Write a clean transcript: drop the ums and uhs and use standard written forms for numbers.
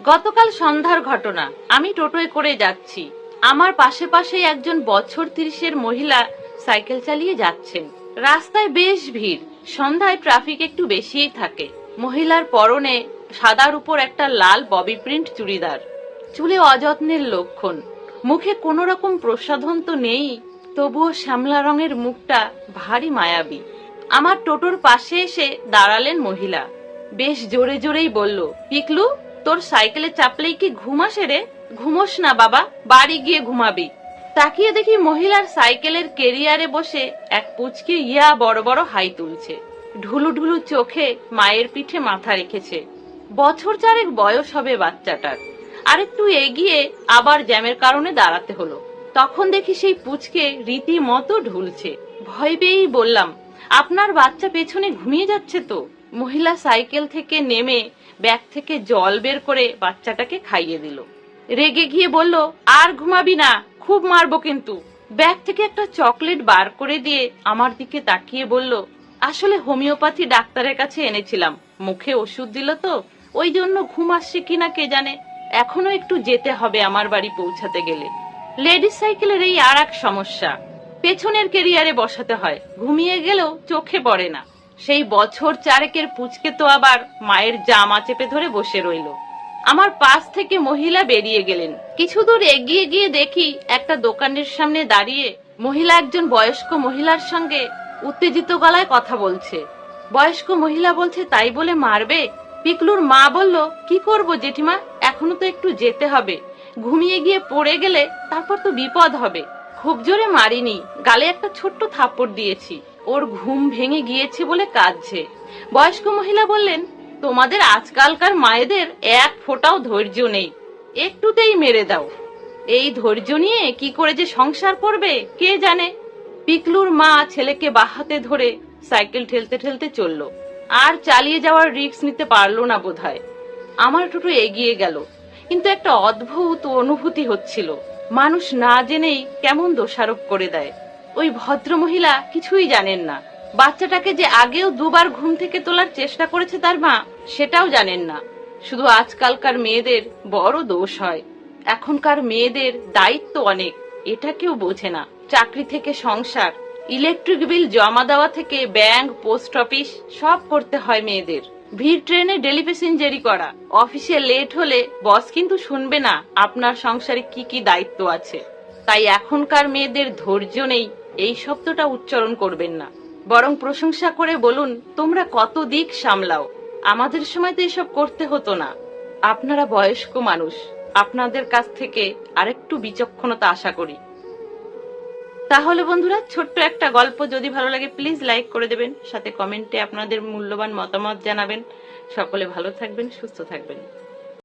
গতকাল সন্ধ্যার ঘটনা। আমি টোটোয় করে যাচ্ছি। আমার পাশে পাশেই একজন বছর 30-এর মহিলা সাইকেল চালিয়ে যাচ্ছেন। রাস্তায় বেশ ভিড়। সন্ধ্যায় ট্রাফিক একটু বেশিই থাকে। মহিলার পরনে সাদার উপর একটা লাল ববি প্রিন্ট চুড়িদার। চুলে অযত্নের লক্ষণ। মুখে কোনো রকম প্রসাধন তো নেই, তবুও শ্যামলা রঙের মুখটা ভারী মায়াবী। আমার টোটোর পাশে এসে দাঁড়ালেন মহিলা। বেশ জোরে জোরেই বলল, পিকলু, তোর সাইকেলে চাপলেই কি ঘুম আসে রে? ঘুমোস না বাবা, বাড়ি গিয়ে ঘুমাবি। তাকিয়ে দেখি মহিলার সাইকেলের কেরিয়ারে বসে এক পুচকে ইয়া বড় বড় হাই তুলছে। ঢুলু ঢুলু চোখে মায়ের পিঠে মাথা রেখেছে। বছর 4 বয়স হবে বাচ্চাটার। আরেকটু এগিয়ে আবার জ্যামের কারণে দাঁড়াতে হলো। তখন দেখি সেই পুচকে রীতিমতো ঢুলছে। ভয় পেয়েই বললাম, আপনার বাচ্চা পেছনে ঘুমিয়ে যাচ্ছে তো। মহিলা সাইকেল থেকে নেমে ব্যাগ থেকে জল বের করে বাচ্চাটাকে খাইয়ে দিল। রেগে গিয়ে বলল, আর ঘুমাবি না, খুব মারবো কিন্তু। ব্যাগ থেকে একটা চকলেট বার করে দিয়ে আমার দিকে তাকিয়ে বলল, আসলে হোমিওপ্যাথি ডাক্তারের কাছে এনেছিলাম, মুখে ওষুধ দিল তো, ওই জন্য ঘুম আসছে কিনা কে জানে। এখনো একটু যেতে হবে আমার বাড়ি পৌঁছাতে গেলে। লেডিস সাইকেলের এই আর এক সমস্যা, পেছনের কেরিয়ারে বসাতে হয়, ঘুমিয়ে গেলেও চোখে পড়ে না। সেই বছর 4-এর পুচকে তো আবার মায়ের জামা চেপে ধরে বসে রইল। আমার পাশ থেকে মহিলা বেরিয়ে গেলেন। কিছু দূর এগিয়ে গিয়ে দেখি একটা দোকানের সামনে দাঁড়িয়ে মহিলা একজন বয়স্ক মহিলার সঙ্গে উত্তেজিত গলায় কথা বলছে। বয়স্ক মহিলা বলছে, তাই বলে মারবে? পিকলুর মা বলল, কি করব জেঠিমা, এখনো তো একটু যেতে হবে, ঘুমিয়ে গিয়ে পড়ে গেলে তারপর তো বিপদ হবে। খুব জোরে মারিনি, গালে একটা ছোট্ট থাপ্পড় দিয়েছি, ওর ঘুম ভেঙে গিয়েছে বলে কাঁদছে। বয়স্ক মহিলা বললেন, তোমাদের আজকালকার মায়েদের এক ফোঁটাও ধৈর্য নেই, একটুতেই মেরে দাও। এই ধৈর্য নিয়ে কি করে যে সংসার করবে কে জানে। পিকলুর মা ছেলেকে বাহাতে ধরে সাইকেল ঠেলতে ঠেলতে চলল। আর চালিয়ে যাওয়ার রিস্ক নিতে পারলো না বোধহয়। আমার টোটো এগিয়ে গেল, কিন্তু একটা অদ্ভুত অনুভূতি হচ্ছিল। মানুষ না জেনেই কেমন দোষারোপ করে দেয়। ওই ভদ্র মহিলা কিছুই জানেন না। বাচ্চাটাকে যে আগেও 2বার ঘুম থেকে তোলার চেষ্টা করেছে তার মা, সেটাও জানেন না। শুধু আজকালকার মেয়েদের বড় দোষ হয়। এখনকার মেয়েদের দায়িত্ব অনেক, এটা কেউ বোঝে না। চাকরি থেকে সংসার, ইলেকট্রিক বিল জমা দেওয়া থেকে ব্যাংক, পোস্ট অফিস সব করতে হয় মেয়েদের। ভিড় ট্রেনে ডেলি প্যাসেঞ্জারি করা, অফিসে লেট হলে বস কিন্তু শুনবে না আপনার সংসারে কি কি দায়িত্ব আছে। তাই এখনকার মেয়েদের ধৈর্য নেই এই শব্দটা উচ্চারণ করবেন না, বরং প্রশংসা করে বলুন, তোমরা কত দিক সামলাও, আমাদের সময় তো এসব করতে হতো না। আপনারা বয়স্ক মানুষ, আপনাদের কাছ থেকে আরেকটু বিচক্ষণতা আশা করি। তাহলে বন্ধুরা, ছোট্ট একটা গল্প যদি ভালো লাগে প্লিজ লাইক করে দেবেন, সাথে কমেন্টে আপনাদের মূল্যবান মতামত জানাবেন। সকলে ভালো থাকবেন, সুস্থ থাকবেন।